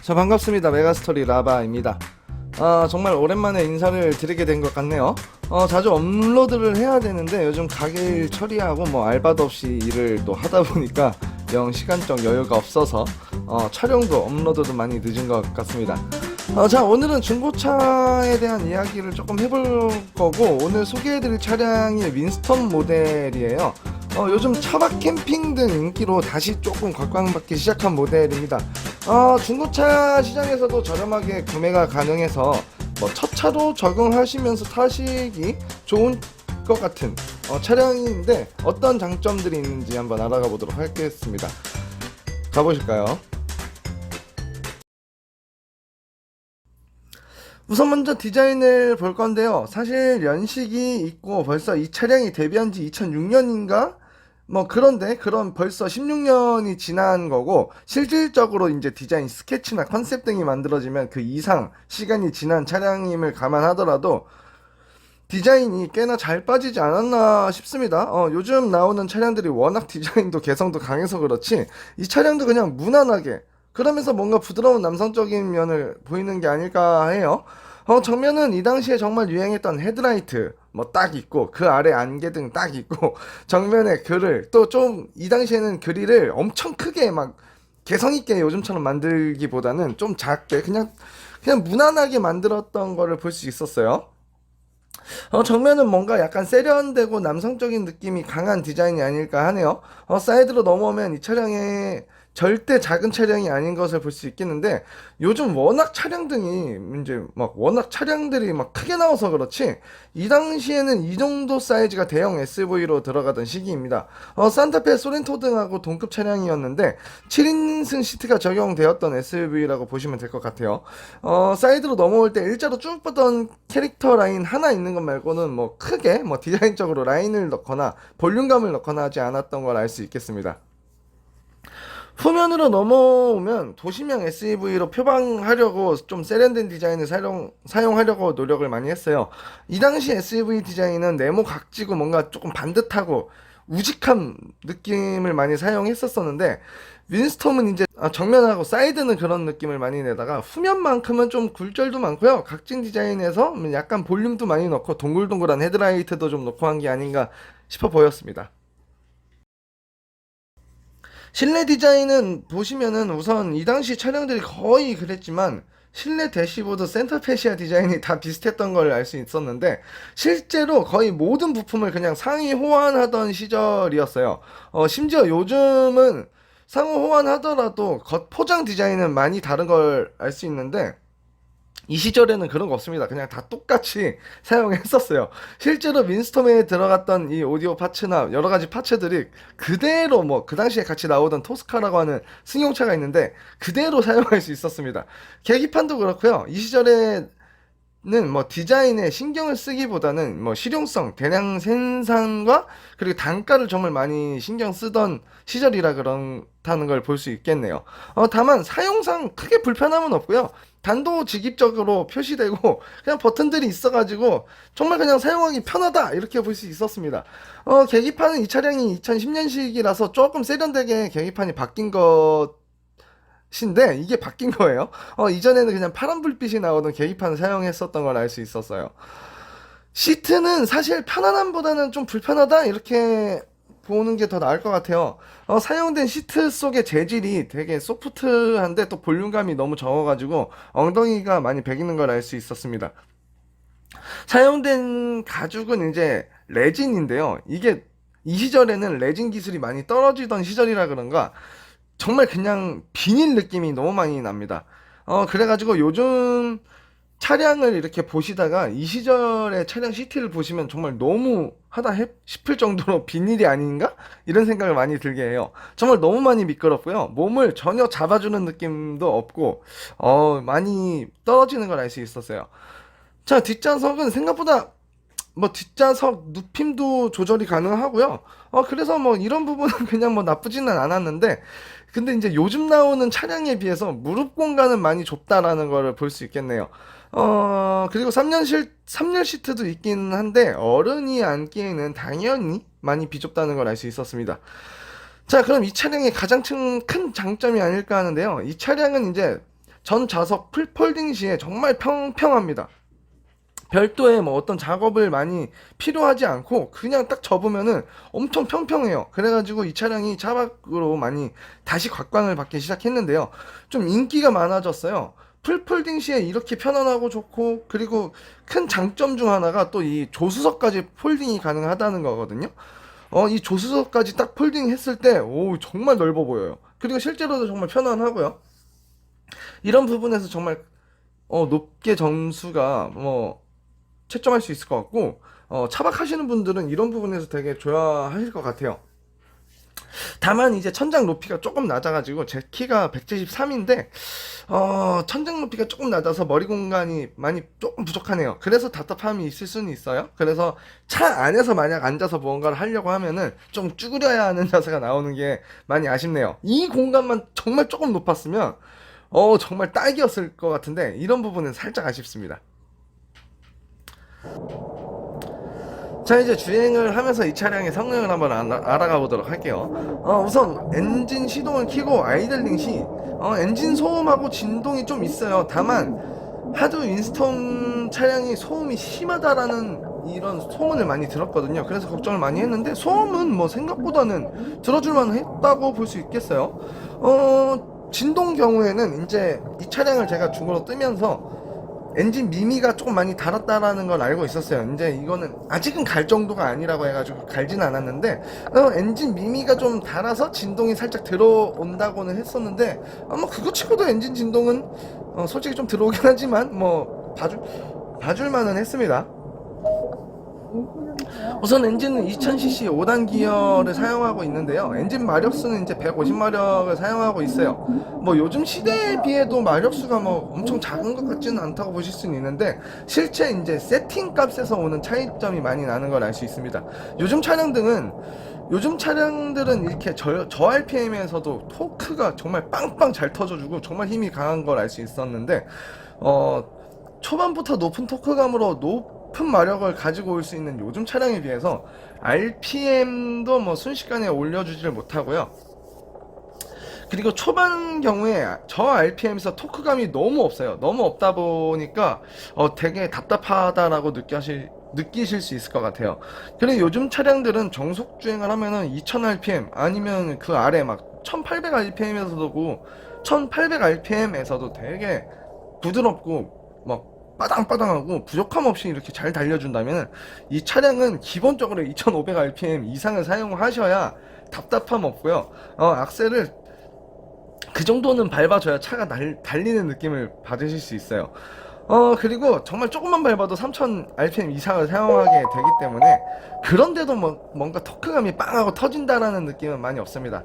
자, 반갑습니다. 메가스토리 라바입니다. 정말 오랜만에 인사를 드리게 된 것 같네요. 자주 업로드를 해야 되는데 요즘 가게일 처리하고 뭐 알바도 없이 일을 또 하다 보니까 영 시간적 여유가 없어서 촬영도 업로드도 많이 늦은 것 같습니다. 자, 오늘은 중고차에 대한 이야기를 조금 해볼 거고, 오늘 소개해드릴 차량이 윈스턴 모델이에요. 요즘 차박 캠핑 등 인기로 다시 조금 각광받기 시작한 모델입니다. 중고차 시장에서도 저렴하게 구매가 가능해서 뭐 첫 차로 적응하시면서 타시기 좋은 것 같은 차량인데, 어떤 장점들이 있는지 한번 알아가 보도록 하겠습니다. 가보실까요? 우선 먼저 디자인을 볼 건데요. 사실 연식이 있고 벌써 이 차량이 데뷔한 지 2006년인가? 뭐 그런데 그런 벌써 16년이 지난 거고, 실질적으로 이제 디자인 스케치나 컨셉 등이 만들어지면 그 이상 시간이 지난 차량임을 감안하더라도 디자인이 꽤나 잘 빠지지 않았나 싶습니다. 요즘 나오는 차량들이 워낙 디자인도 개성도 강해서 그렇지, 이 차량도 그냥 무난하게, 그러면서 뭔가 부드러운 남성적인 면을 보이는 게 아닐까 해요. 정면은 이 당시에 정말 유행했던 헤드라이트 뭐 딱 있고, 그 아래 안개등 딱 있고, 정면에 그릴 또 좀, 이 당시에는 그릴을 엄청 크게 막 개성 있게 요즘처럼 만들기보다는 좀 작게 그냥 무난하게 만들었던 거를 볼 수 있었어요. 정면은 뭔가 약간 세련되고 남성적인 느낌이 강한 디자인이 아닐까 하네요. 사이드로 넘어오면 이 차량의 절대 작은 차량이 아닌 것을 볼 수 있겠는데, 요즘 워낙 차량 등이 이제 막 워낙 차량들이 막 크게 나와서 그렇지, 이 당시에는 이 정도 사이즈가 대형 SUV로 들어가던 시기입니다. 산타페 소렌토 등하고 동급 차량이었는데 7인승 시트가 적용되었던 SUV라고 보시면 될 것 같아요. 사이드로 넘어올 때 일자로 쭉 뻗던 캐릭터 라인 하나 있는 것 말고는 뭐 크게 뭐 디자인적으로 라인을 넣거나 볼륨감을 넣거나 하지 않았던 걸 알 수 있겠습니다. 후면으로 넘어오면 도시명 SUV로 표방하려고 좀 세련된 디자인을 사용하려고 노력을 많이 했어요. 이 당시 SUV 디자인은 네모 각지고 뭔가 조금 반듯하고 우직한 느낌을 많이 사용했었었는데, 윈스톰은 이제 정면하고 사이드는 그런 느낌을 많이 내다가 후면만큼은 좀 굴절도 많고요. 각진 디자인에서 약간 볼륨도 많이 넣고 동글동글한 헤드라이트도 좀 넣고 한 게 아닌가 싶어 보였습니다. 실내 디자인은 보시면은 우선 이 당시 차량들이 거의 그랬지만, 실내 대시보드 센터페시아 디자인이 다 비슷했던 걸 알 수 있었는데, 실제로 거의 모든 부품을 그냥 상위 호환하던 시절이었어요. 심지어 요즘은 상호 호환하더라도 겉 포장 디자인은 많이 다른 걸 알 수 있는데, 이 시절에는 그런 거 없습니다. 그냥 다 똑같이 사용했었어요. 실제로 윈스톰에 들어갔던 이 오디오 파츠나 여러 가지 파츠들이 그대로, 뭐 그 당시에 같이 나오던 토스카라고 하는 승용차가 있는데 그대로 사용할 수 있었습니다. 계기판도 그렇고요. 이 시절에 뭐 디자인에 신경을 쓰기보다는 뭐 실용성, 대량 생산과 그리고 단가를 정말 많이 신경 쓰던 시절이라 그렇다는 걸 볼 수 있겠네요. 다만 사용상 크게 불편함은 없고요. 단도직입적으로 표시되고 그냥 버튼들이 있어가지고 정말 그냥 사용하기 편하다, 이렇게 볼 수 있었습니다. 계기판은 이 차량이 2010년식이라서 조금 세련되게 계기판이 바뀐 것 신데, 이게 바뀐 거예요. 이전에는 그냥 파란 불빛이 나오던 계기판을 사용했었던 걸 알 수 있었어요. 시트는 사실 편안함보다는 좀 불편하다, 이렇게 보는 게 더 나을 것 같아요. 사용된 시트 속의 재질이 되게 소프트한데 또 볼륨감이 너무 적어가지고 엉덩이가 많이 베기는 걸 알 수 있었습니다. 사용된 가죽은 이제 레진인데요. 이게 이 시절에는 레진 기술이 많이 떨어지던 시절이라 그런가 정말 그냥 비닐 느낌이 너무 많이 납니다. 그래가지고 요즘 차량을 이렇게 보시다가 이 시절의 차량 시트를 보시면 정말 너무 하다 싶을 정도로 비닐이 아닌가? 이런 생각을 많이 들게 해요. 정말 너무 많이 미끄럽고요. 몸을 전혀 잡아주는 느낌도 없고, 많이 떨어지는 걸 알 수 있었어요. 자, 뒷좌석은 생각보다 뭐 뒷좌석 눕힘도 조절이 가능하고요. 그래서 뭐 이런 부분은 그냥 뭐 나쁘지는 않았는데, 근데 이제 요즘 나오는 차량에 비해서 무릎 공간은 많이 좁다라는 거를 볼 수 있겠네요. 그리고 3열 시트도 있긴 한데 어른이 앉기에는 당연히 많이 비좁다는 걸 알 수 있었습니다. 자, 그럼 이 차량의 가장 큰 장점이 아닐까 하는데요. 이 차량은 이제 전 좌석 풀폴딩 시에 정말 평평합니다. 별도의 뭐 어떤 작업을 많이 필요하지 않고 그냥 딱 접으면은 엄청 평평해요. 그래가지고 이 차량이 차박으로 많이 다시 각광을 받기 시작했는데요. 좀 인기가 많아졌어요. 풀폴딩 시에 이렇게 편안하고 좋고, 그리고 큰 장점 중 하나가 또 이 조수석까지 폴딩이 가능하다는 거거든요. 이 조수석까지 딱 폴딩 했을 때, 오, 정말 넓어 보여요. 그리고 실제로도 정말 편안하고요. 이런 부분에서 정말 높게 점수가 채점할 수 있을 것 같고, 차박하시는 분들은 이런 부분에서 되게 좋아하실 것 같아요. 다만 이제 천장 높이가 조금 낮아가지고 제 키가 173인데 천장 높이가 조금 낮아서 머리 공간이 많이 조금 부족하네요. 그래서 답답함이 있을 수는 있어요. 그래서 차 안에서 만약 앉아서 무언가를 하려고 하면은 좀 쭈그려야 하는 자세가 나오는 게 많이 아쉽네요. 이 공간만 정말 조금 높았으면 정말 딱이었을 것 같은데, 이런 부분은 살짝 아쉽습니다. 자, 이제 주행을 하면서 이 차량의 성능을 한번 알아가 보도록 할게요. 우선 엔진 시동을 켜고 아이들링 시 엔진 소음하고 진동이 좀 있어요. 다만 하도 윈스턴 차량이 소음이 심하다라는 이런 소문을 많이 들었거든요. 그래서 걱정을 많이 했는데, 소음은 뭐 생각보다는 들어줄만 했다고 볼 수 있겠어요. 진동 경우에는 이제 이 차량을 제가 중고로 뜨면서 엔진 미미가 조금 많이 달았다라는 걸 알고 있었어요. 이제 이거는 아직은 갈 정도가 아니라고 해가지고 갈진 않았는데, 엔진 미미가 좀 달아서 진동이 살짝 들어온다고는 했었는데, 아마 그거 치고도 엔진 진동은 솔직히 좀 들어오긴 하지만 뭐 봐줄만은 했습니다. 우선 엔진은 2000cc 5단 기어를 사용하고 있는데요. 엔진 마력수는 이제 150마력을 사용하고 있어요. 뭐 요즘 시대에 비해도 마력수가 뭐 엄청 작은 것 같지는 않다고 보실 수는 있는데, 실제 이제 세팅 값에서 오는 차이점이 많이 나는 걸 알 수 있습니다. 요즘 차량들은 이렇게 저 RPM에서도 토크가 정말 빵빵 잘 터져주고 정말 힘이 강한 걸 알 수 있었는데, 초반부터 높은 토크감으로 높은 마력을 가지고 올 수 있는 요즘 차량에 비해서 RPM도 뭐 순식간에 올려주지를 못하고요. 그리고 초반 경우에 저 RPM에서 토크감이 너무 없어요. 너무 없다 보니까 되게 답답하다라고 느끼실 수 있을 것 같아요. 그리고 요즘 차량들은 정속 주행을 하면은 2000rpm 아니면 그 아래 막 1800rpm에서도 1800rpm에서도 되게 부드럽고 막 빠당빠당하고 부족함 없이 이렇게 잘 달려준다면, 이 차량은 기본적으로 2500rpm 이상을 사용하셔야 답답함 없고요. 악셀을 그 정도는 밟아줘야 차가 달리는 느낌을 받으실 수 있어요. 그리고 정말 조금만 밟아도 3000rpm 이상을 사용하게 되기 때문에, 그런데도 뭔가 토크감이 빵하고 터진다라는 느낌은 많이 없습니다.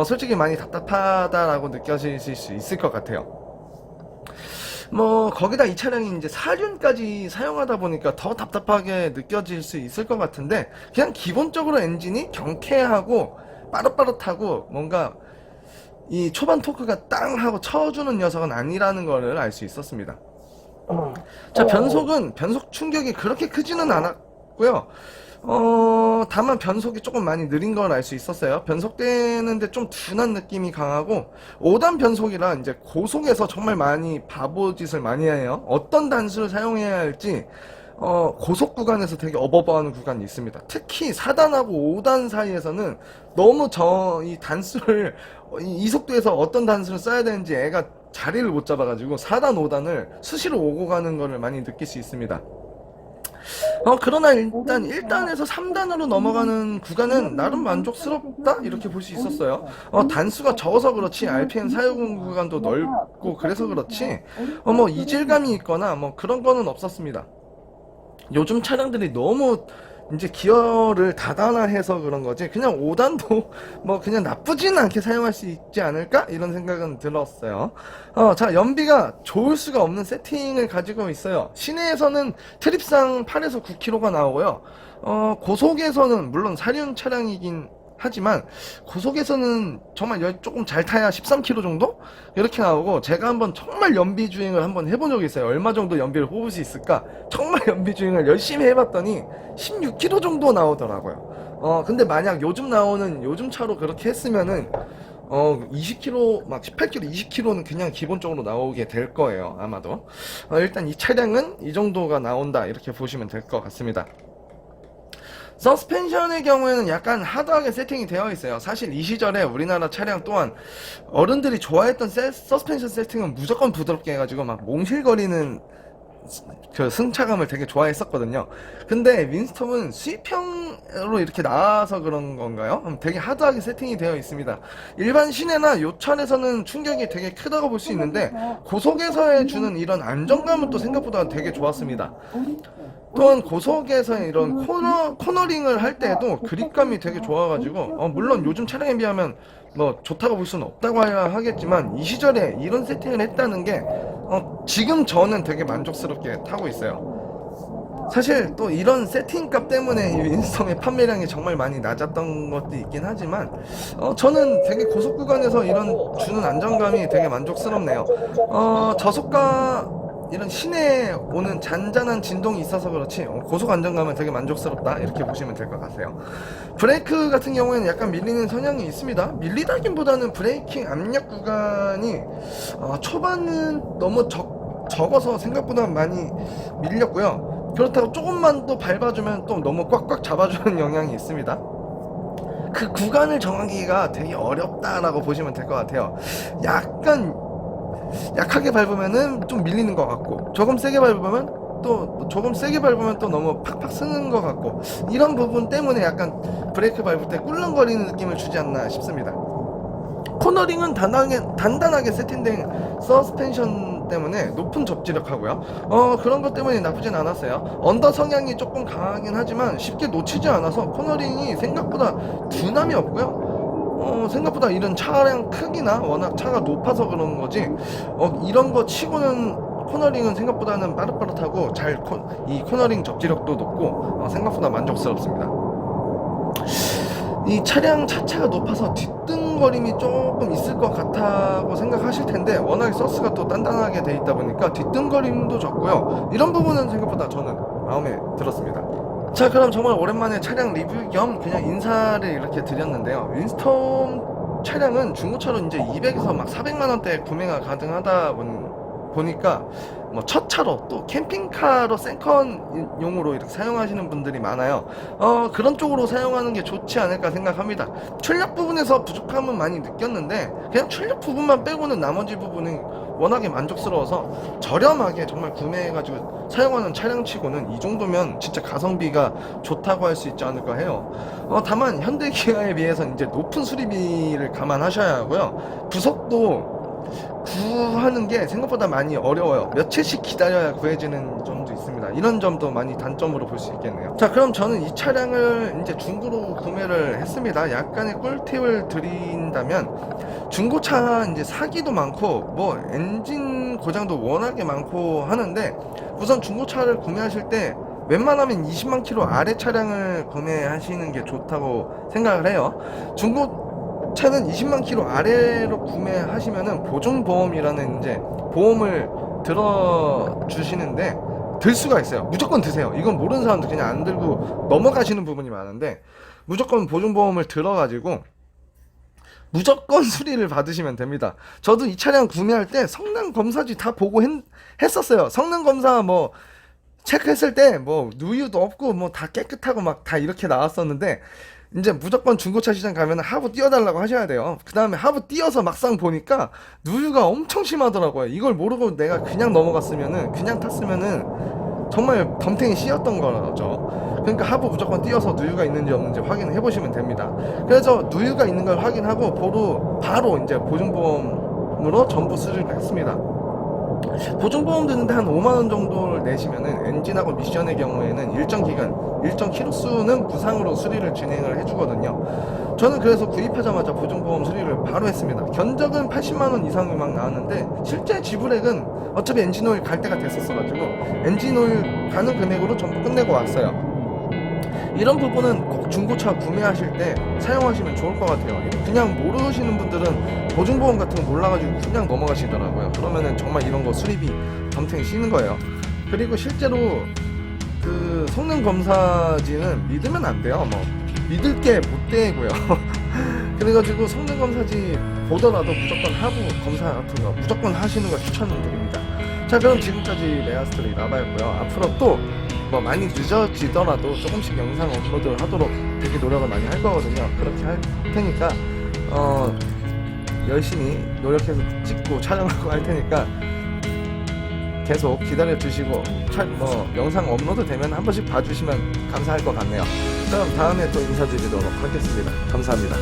솔직히 많이 답답하다라고 느껴지실 수 있을 것 같아요. 거기다 이 차량이 이제 4륜까지 사용하다 보니까 더 답답하게 느껴질 수 있을 것 같은데, 그냥 기본적으로 엔진이 경쾌하고 빠릇빠릇하고 뭔가 이 초반 토크가 땅 하고 쳐주는 녀석은 아니라는 거를 알 수 있었습니다. 자, 변속 충격이 그렇게 크지는 않았고요. 다만 변속이 조금 많이 느린 걸 알 수 있었어요. 변속되는데 좀 둔한 느낌이 강하고, 5단 변속이라 이제 고속에서 정말 많이 바보짓을 많이 해요. 어떤 단수를 사용해야 할지 고속 구간에서 되게 어버버하는 구간이 있습니다. 특히 4단하고 5단 사이에서는 너무 이 단수를 이 속도에서 어떤 단수를 써야 되는지 애가 자리를 못 잡아가지고 4단 5단을 수시로 오고 가는 거를 많이 느낄 수 있습니다. 그러나 일단 1단에서 3단으로 넘어가는 구간은 나름 만족스럽다 이렇게 볼 수 있었어요. 단수가 적어서 그렇지 RPM 사용 구간도 넓고 그래서 그렇지 이질감이 있거나 그런 거는 없었습니다. 요즘 차량들이 너무 이제 기어를 다단화해서 그런 거지, 그냥 5단도 그냥 나쁘지는 않게 사용할 수 있지 않을까 이런 생각은 들었어요. 자, 연비가 좋을 수가 없는 세팅을 가지고 있어요. 시내에서는 트립상 8에서 9km가 나오고요. 고속에서는 물론 4륜 차량이긴 하지만 고속에서는 정말 조금 잘 타야 13km 정도? 이렇게 나오고, 제가 한번 정말 연비 주행을 한번 해본 적이 있어요. 얼마 정도 연비를 뽑을 수 있을까? 정말 연비 주행을 열심히 해봤더니 16km 정도 나오더라고요. 근데 만약 요즘 나오는 요즘 차로 그렇게 했으면은 20km, 막 18km, 20km는 그냥 기본적으로 나오게 될 거예요, 아마도. 일단 이 차량은 이 정도가 나온다, 이렇게 보시면 될 것 같습니다. 서스펜션의 경우에는 약간 하드하게 세팅이 되어 있어요. 사실 이 시절에 우리나라 차량 또한 어른들이 좋아했던 서스펜션 세팅은 무조건 부드럽게 해가지고 막 몽실거리는 그 승차감을 되게 좋아했었거든요. 근데 윈스톰은 수입형으로 이렇게 나와서 그런 건가요? 되게 하드하게 세팅이 되어 있습니다. 일반 시내나 요철에서는 충격이 되게 크다고 볼 수 있는데 고속에서 주는 이런 안정감은 또 생각보다 되게 좋았습니다. 또한 고속에서의 이런 코너링을 할 때에도 그립감이 되게 좋아가지고 물론 요즘 차량에 비하면 뭐 좋다고 볼 수는 없다고 해야 하겠지만 이 시절에 이런 세팅을 했다는 게 지금 저는 되게 만족스럽게 타고 있어요. 사실 또 이런 세팅값 때문에 이 윈스톰의 판매량이 정말 많이 낮았던 것도 있긴 하지만 저는 되게 고속 구간에서 이런 주는 안정감이 되게 만족스럽네요. 저속과 이런 시내에 오는 잔잔한 진동이 있어서 그렇지 고속 안정감은 되게 만족스럽다, 이렇게 보시면 될 것 같아요. 브레이크 같은 경우에는 약간 밀리는 성향이 있습니다. 밀리다기보다는 브레이킹 압력 구간이 초반은 너무 적어서 생각보다 많이 밀렸고요. 그렇다고 조금만 또 밟아주면 또 너무 꽉꽉 잡아주는 영향이 있습니다. 그 구간을 정하기가 되게 어렵다라고 보시면 될 것 같아요. 약간 약하게 밟으면은 좀 밀리는 것 같고, 조금 세게 밟으면 또 너무 팍팍 쓰는 것 같고, 이런 부분 때문에 약간 브레이크 밟을 때 꿀렁거리는 느낌을 주지 않나 싶습니다. 코너링은 단단하게 세팅된 서스펜션 때문에 높은 접지력하고요. 그런 것 때문에 나쁘진 않았어요. 언더 성향이 조금 강하긴 하지만 쉽게 놓치지 않아서 코너링이 생각보다 둔함이 없고요. 생각보다 이런 차량 크기나 워낙 차가 높아서 그런 거지 이런 거 치고는 코너링은 생각보다는 빠릇빠릇하고 이 코너링 접지력도 높고 생각보다 만족스럽습니다. 이 차량 차체가 높아서 뒤뚱거림이 조금 있을 것 같다고 생각하실 텐데 워낙 서스가 또 단단하게 돼 있다 보니까 뒤뚱거림도 적고요. 이런 부분은 생각보다 저는 마음에 들었습니다. 자, 그럼 정말 오랜만에 차량 리뷰 겸 그냥 인사를 이렇게 드렸는데요. 윈스톰 차량은 중고차로 이제 200에서 막 400만원대 구매가 가능하다 보니까 뭐 첫 차로 또 캠핑카로 생컨용으로 이렇게 사용하시는 분들이 많아요. 그런 쪽으로 사용하는 게 좋지 않을까 생각합니다. 출력 부분에서 부족함은 많이 느꼈는데 그냥 출력 부분만 빼고는 나머지 부분은 워낙에 만족스러워서 저렴하게 정말 구매해가지고 사용하는 차량치고는 이 정도면 진짜 가성비가 좋다고 할 수 있지 않을까 해요. 다만 현대기아에 비해서 이제 높은 수리비를 감안하셔야 하고요. 부속도 구하는 게 생각보다 많이 어려워요. 며칠씩 기다려야 구해지는 점도 있습니다. 이런 점도 많이 단점으로 볼 수 있겠네요. 자, 그럼 저는 이 차량을 이제 중고로 구매를 했습니다. 약간의 꿀팁을 드린다면 중고차 이제 사기도 많고 뭐 엔진 고장도 워낙에 많고 하는데 우선 중고차를 구매하실 때 웬만하면 20만 킬로 아래 차량을 구매하시는 게 좋다고 생각을 해요. 차는 20만 킬로 아래로 구매하시면은 보증보험이라는 이제 보험을 들어주시는데 들 수가 있어요. 무조건 드세요. 이건 모르는 사람들 그냥 안 들고 넘어가시는 부분이 많은데 무조건 보증보험을 들어가지고 무조건 수리를 받으시면 됩니다. 저도 이 차량 구매할 때 성능 검사지 다 보고 했었어요. 성능 검사 뭐 체크했을 때 뭐 누유도 없고 뭐 다 깨끗하고 막 다 이렇게 나왔었는데 이제 무조건 중고차 시장 가면 하부 띄워달라고 하셔야 돼요. 그 다음에 하부 띄워서 막상 보니까 누유가 엄청 심하더라고요. 이걸 모르고 내가 그냥 넘어갔으면은 그냥 탔으면은 정말 덤탱이 씌였던 거죠. 그러니까 하부 무조건 띄워서 누유가 있는지 없는지 확인해 보시면 됩니다. 그래서 누유가 있는 걸 확인하고 바로 이제 보증보험으로 전부 수리를 했습니다. 보증보험 드는데 한 5만원 정도를 내시면은 엔진하고 미션의 경우에는 일정 기간, 일정 키로수는 무상으로 수리를 진행을 해주거든요. 저는 그래서 구입하자마자 보증보험 수리를 바로 했습니다. 견적은 80만원 이상이 막 나왔는데 실제 지불액은 어차피 엔진오일 갈 때가 됐었어가지고 엔진오일 가는 금액으로 전부 끝내고 왔어요. 이런 부분은 꼭 중고차 구매하실 때 사용하시면 좋을 것 같아요. 그냥 모르시는 분들은 보증보험 같은 거 몰라가지고 그냥 넘어가시더라고요. 그러면은 정말 이런 거 수리비 덤탱이 씌는 거예요. 그리고 실제로 그 성능 검사지는 믿으면 안 돼요. 뭐 믿을 게 못 되고요. 그래가지고 성능검사지 보더라도 무조건 하부 검사 같은 거 무조건 하시는 걸 추천드립니다. 자, 그럼 지금까지 레아스토리 라바였고요. 앞으로 또 뭐 많이 늦어지더라도 조금씩 영상 업로드를 하도록 되게 노력을 많이 할 거거든요. 그렇게 할 테니까 열심히 노력해서 찍고 촬영하고 할 테니까 계속 기다려 주시고 영상 업로드 되면 한 번씩 봐주시면 감사할 것 같네요. 그럼 다음에 또 인사드리도록 하겠습니다. 감사합니다.